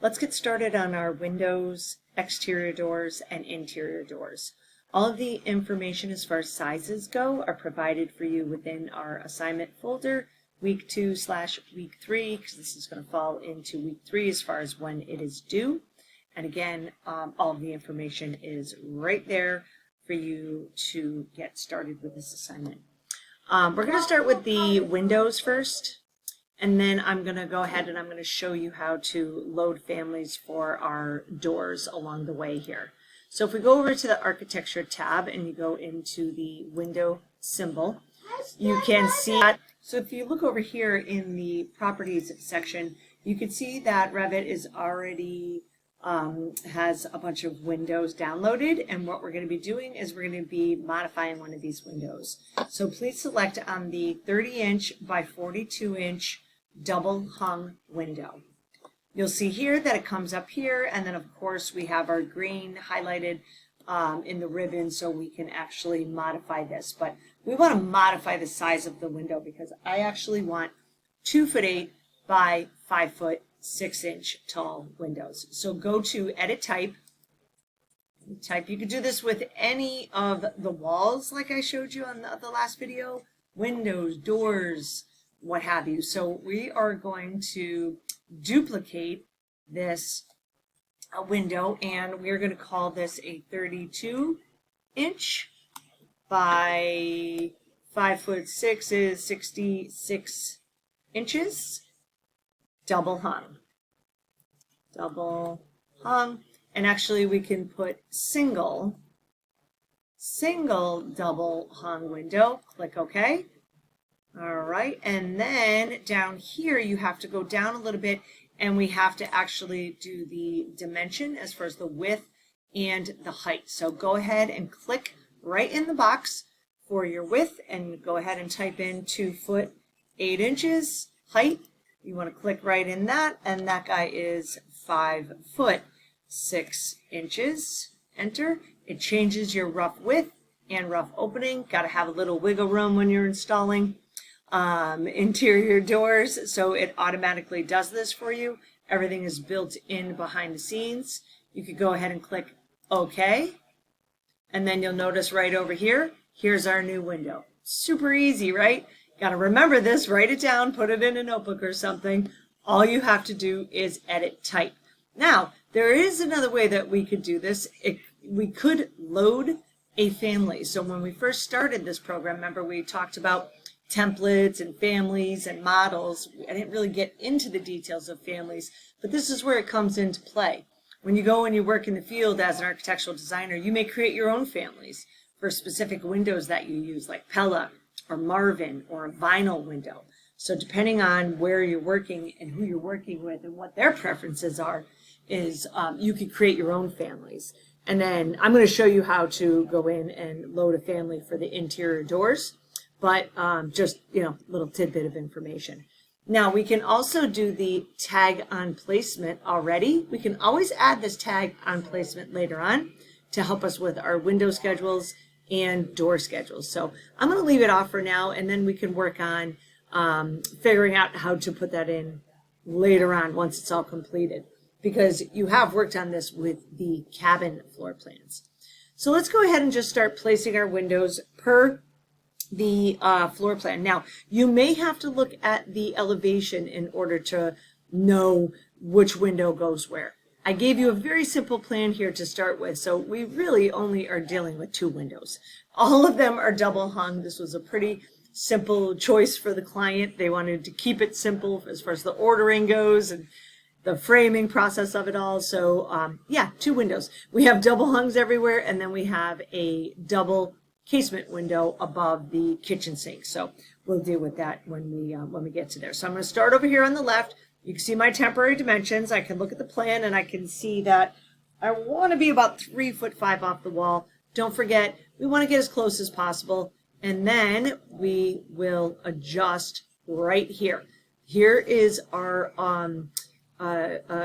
Let's get started on our windows, exterior doors, and interior doors. All of the information as far as sizes go are provided for you within our assignment folder, week 2/week 3, because this is going to fall into week 3 as far as when it is due. And again, all of the information is right there for you to get started with this assignment. We're going to start with the windows first. And then I'm going to go ahead and I'm going to show you how to load families for our doors along the way here. So if we go over to the architecture tab and you go into the window symbol, you can see that. So if you look over here in the properties section, you can see that Revit is already has a bunch of windows downloaded, and what we're going to be doing is we're going to be modifying one of these windows. So please select on the 30-inch by 42-inch double hung window. You'll see here that it comes up here, and then of course we have our green highlighted in the ribbon so we can actually modify this. But we want to modify the size of the window because I actually want 2'8" by 5'6" tall windows. So go to edit type. You could do this with any of the walls like I showed you on the last video, windows, doors, what have you. So we are going to duplicate this window, and we're going to call this a 32-inch by 5'6" is 66 inches, double hung, and actually we can put single double hung window. Click OK. All right, and then down here you have to go down a little bit, and we have to actually do the dimension as far as the width and the height. So go ahead and click right in the box for your width and go ahead and type in 2'8" height. You want to click right in that, and that guy is 5'6". Enter. It changes your rough width and rough opening. Got to have a little wiggle room when you're installing interior doors, so it automatically does this for you. Everything is built in behind the scenes. You could go ahead and click OK, and then you'll notice right over here, here's our new window. Super easy, right? Got to remember this, write it down, put it in a notebook or something. All you have to do is edit type. Now, there is another way that we could do this. We could load a family. So when we first started this program, remember we talked about templates and families and models. I didn't really get into the details of families, but this is where it comes into play. When you go and you work in the field as an architectural designer, you may create your own families for specific windows that you use, like Pella or Marvin or a vinyl window. So depending on where you're working and who you're working with and what their preferences are, is you could create your own families. And then I'm going to show you how to go in and load a family for the interior doors. But just, little tidbit of information. Now, we can also do the tag on placement already. We can always add this tag on placement later on to help us with our window schedules and door schedules. So I'm going to leave it off for now, and then we can work on figuring out how to put that in later on once it's all completed, because you have worked on this with the cabin floor plans. So let's go ahead and just start placing our windows per the floor plan. Now, you may have to look at the elevation in order to know which window goes where. I gave you a very simple plan here to start with, so we really only are dealing with 2 windows. All of them are double hung. This was a pretty simple choice for the client. They wanted to keep it simple as far as the ordering goes and the framing process of it all. So yeah, 2 windows. We have double hungs everywhere, and then we have a double casement window above the kitchen sink. So we'll deal with that when we get to there. So I'm going to start over here on the left. You can see my temporary dimensions. I can look at the plan and I can see that I want to be about 3'5" off the wall. Don't forget, we want to get as close as possible. And then we will adjust right here. Here is our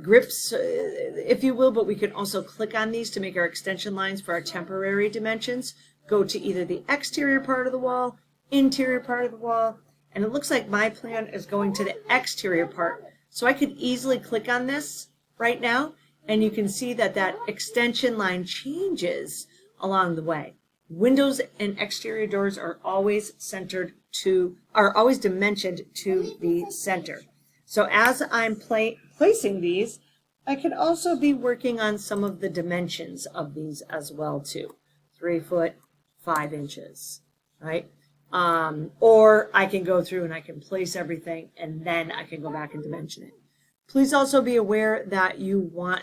grips, if you will, but we can also click on these to make our extension lines for our temporary dimensions. Go to either the exterior part of the wall, interior part of the wall, and it looks like my plan is going to the exterior part. So I could easily click on this right now, and you can see that that extension line changes along the way. Windows and exterior doors are always always dimensioned to the center. So as I'm placing these, I can also be working on some of the dimensions of these as well too. 3 foot, 5 inches, right? Or I can go through and I can place everything and then I can go back and dimension it. Please also be aware that you want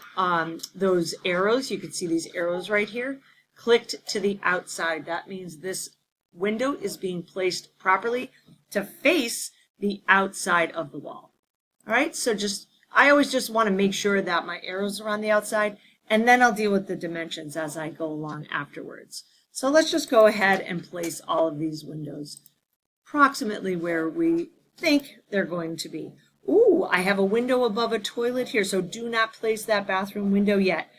those arrows. You can see these arrows right here clicked to the outside. That means this window is being placed properly to face the outside of the wall. All right, so I always just want to make sure that my arrows are on the outside, and then I'll deal with the dimensions as I go along afterwards. So let's just go ahead and place all of these windows approximately where we think they're going to be. Ooh, I have a window above a toilet here, so do not place that bathroom window yet.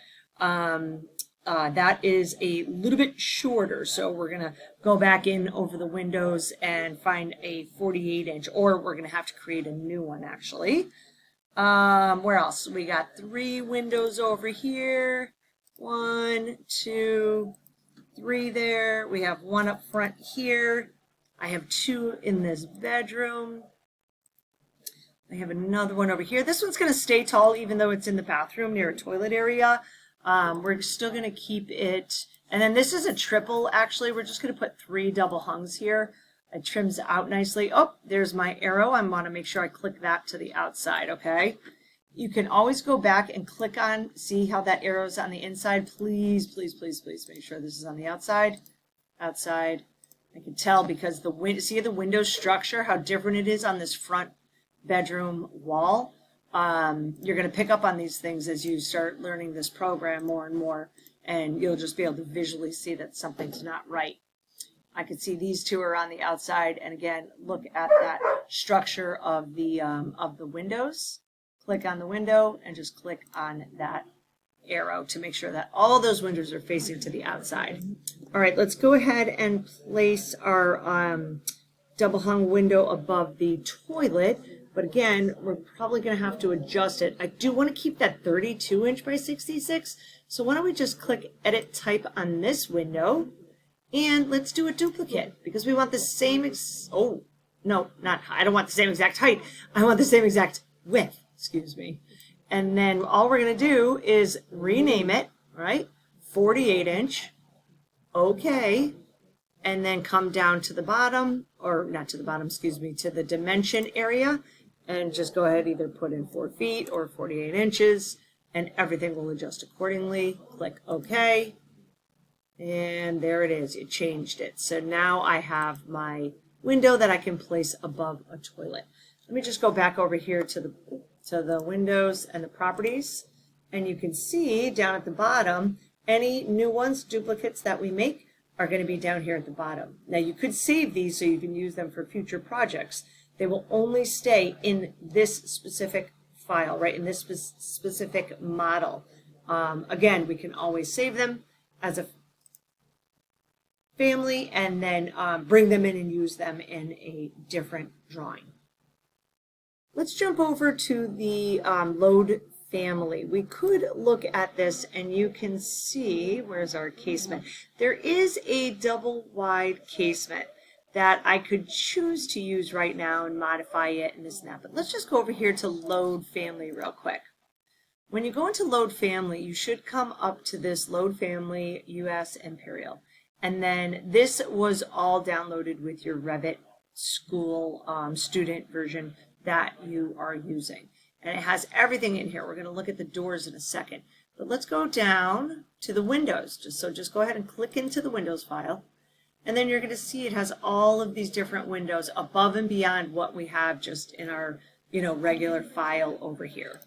That is a little bit shorter, so we're going to go back in over the windows and find a 48-inch, or we're going to have to create a new one, actually. Where else? We got 3 windows over here. 1, 2, 3 there. We have 1 up front here. I have 2 in this bedroom. I have another one over here. This one's going to stay tall even though it's in the bathroom near a toilet area. We're still going to keep it. And then this is a triple, actually. We're just going to put 3 double hungs here. It trims out nicely. Oh, there's my arrow. I want to make sure I click that to the outside, okay? You can always go back and click on, see how that arrow is on the inside. Please, please, please, please make sure this is on the outside. Outside. I can tell because see the window structure, how different it is on this front bedroom wall. You're going to pick up on these things as you start learning this program more and more, and you'll just be able to visually see that something's not right. I can see these 2 are on the outside, and again, look at that structure of the windows. Click on the window and just click on that arrow to make sure that all those windows are facing to the outside. All right, let's go ahead and place our double hung window above the toilet. But again, we're probably going to have to adjust it. I do want to keep that 32-inch by 66. So why don't we just click Edit Type on this window. And let's do a duplicate because we want the same, I don't want the same exact height. I want the same exact width, excuse me. And then all we're going to do is rename it, right? 48-inch. Okay. And then come down to the bottom, or not to the bottom, excuse me, to the dimension area. And just go ahead, either put in 4 feet or 48 inches, and everything will adjust accordingly. Click OK. And there it is. It changed it. So now I have my window that I can place above a toilet. Let me just go back over here to the windows and the properties. And you can see down at the bottom, any new ones, duplicates that we make, are going to be down here at the bottom. Now you could save these so you can use them for future projects. They will only stay in this specific file, right, in this specific model. Again, we can always save them as a family and then bring them in and use them in a different drawing. Let's jump over to the load family. We could look at this and you can see, where's our casement? There is a double wide casement that I could choose to use right now and modify it and this and that. But let's just go over here to Load Family real quick. When you go into Load Family, you should come up to this Load Family US Imperial. And then this was all downloaded with your Revit school student version that you are using. And it has everything in here. We're going to look at the doors in a second. But let's go down to the windows. Just go ahead and click into the Windows file. And then you're going to see it has all of these different windows above and beyond what we have just in our, regular file over here.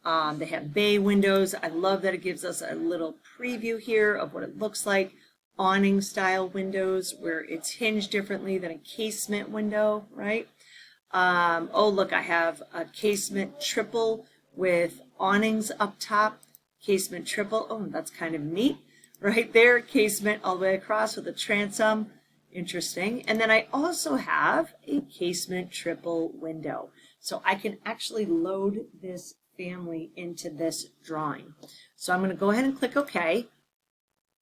They have bay windows. I love that it gives us a little preview here of what it looks like. Awning style windows where it's hinged differently than a casement window, right? Oh, look, I have a casement triple with awnings up top. Casement triple. Oh, that's kind of neat. Right there, casement all the way across with a transom. Interesting. And then I also have a casement triple window. So I can actually load this family into this drawing. So I'm going to go ahead and click OK.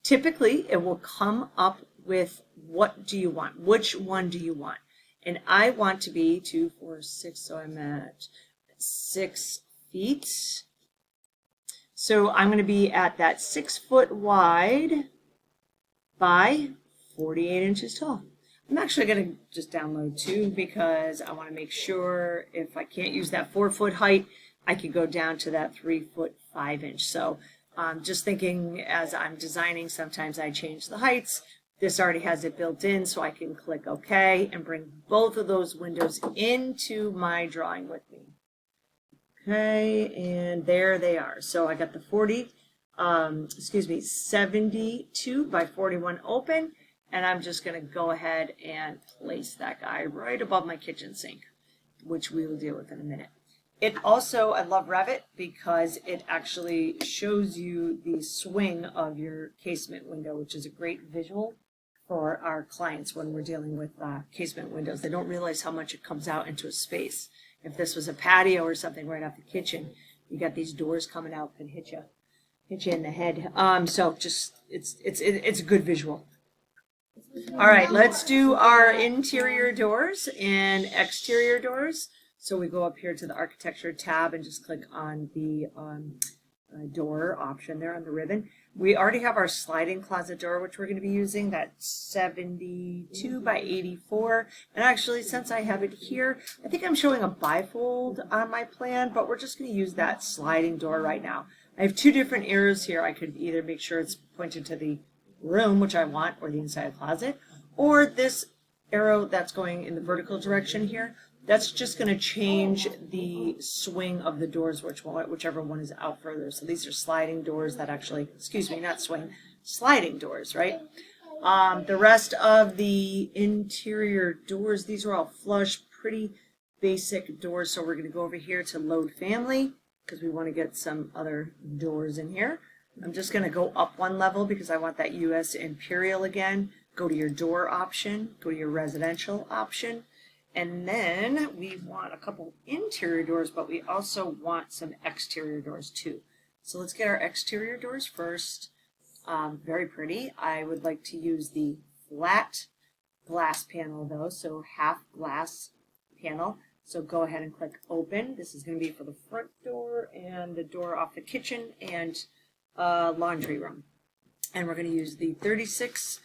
Typically, it will come up with what do you want? Which one do you want? And I want to be 2, 4, 6, so I'm at 6 feet. So I'm going to be at that 6 foot wide by 48 inches tall. I'm actually going to just download 2 because I want to make sure if I can't use that 4 foot height, I could go down to that 3 foot 5 inch. So just thinking as I'm designing, sometimes I change the heights. This already has it built in, so I can click OK and bring both of those windows into my drawing with me. Okay, and there they are. So I got the 72 by 41 open, and I'm just going to go ahead and place that guy right above my kitchen sink, which we will deal with in a minute. It also, I love Revit because it actually shows you the swing of your casement window, which is a great visual for our clients when we're dealing with casement windows. They don't realize how much it comes out into a space. If this was a patio or something right off the kitchen, you got these doors coming out, could hit you in the head. So just it's a good visual. All right, let's do our interior doors and exterior doors. So we go up here to the architecture tab and just click on the door option there on the ribbon. We already have our sliding closet door, which we're going to be using, that 72 by 84. And actually, since I have it here, I think I'm showing a bifold on my plan, but we're just going to use that sliding door right now. I have 2 different arrows here. I could either make sure it's pointed to the room, which I want, or the inside closet, or this arrow that's going in the vertical direction here. That's just going to change the swing of the doors, whichever one is out further. So these are sliding doors that actually, excuse me, not swing, sliding doors, right? The rest of the interior doors, these are all flush, pretty basic doors. So we're going to go over here to load family because we want to get some other doors in here. I'm just going to go up 1 level because I want that US Imperial again. Go to your door option, go to your residential option. And then we want a couple interior doors, but we also want some exterior doors too. So let's get our exterior doors first. Very pretty. I would like to use the flat glass panel though, so half glass panel. So go ahead and click open. This is going to be for the front door and the door off the kitchen and laundry room. And we're going to use the 32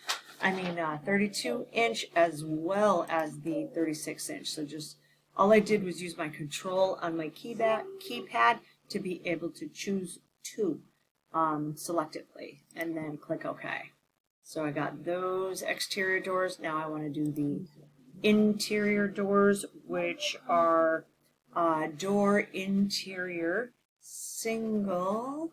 inch as well as the 36 inch. So just all I did was use my control on my keypad to be able to choose 2 selectively and then click OK. So I got those exterior doors. Now I want to do the interior doors, which are door interior single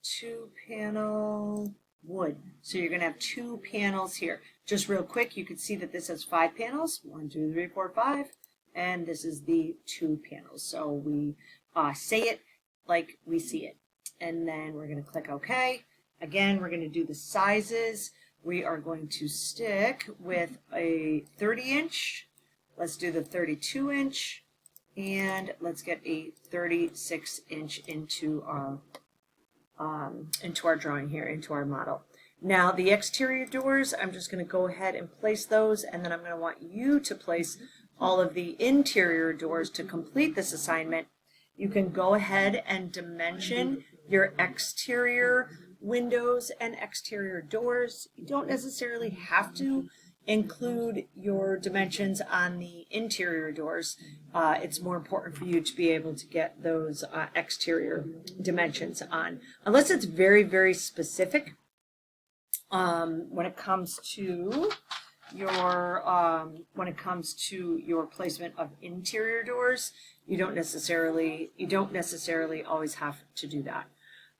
2-panel wood. So you're going to have 2 panels here. Just real quick, you can see that this has 5 panels. 1, 2, 3, 4, 5. And this is the 2 panels. So we say it like we see it. And then we're going to click OK. Again, we're going to do the sizes. We are going to stick with a 30 inch. Let's do the 32 inch. And let's get a 36 inch into our drawing here, into our model. Now the exterior doors, I'm just going to go ahead and place those, and then I'm going to want you to place all of the interior doors to complete this assignment. You can go ahead and dimension your exterior windows and exterior doors. You don't necessarily have to include your dimensions on the interior doors. It's more important for you to be able to get those exterior dimensions on, unless it's very, very specific. When it comes to your placement of interior doors, you don't necessarily always have to do that.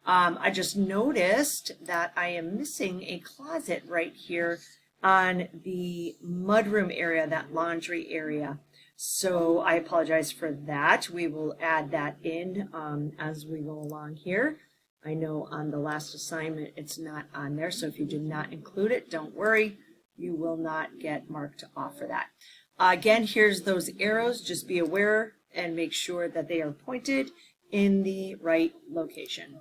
I just noticed that I am missing a closet right here on the mudroom area, that laundry area. So I apologize for that. We will add that in as we go along here. I know on the last assignment it's not on there, so if you did not include it, don't worry. You will not get marked off for that. Again, here's those arrows. Just be aware and make sure that they are pointed in the right location.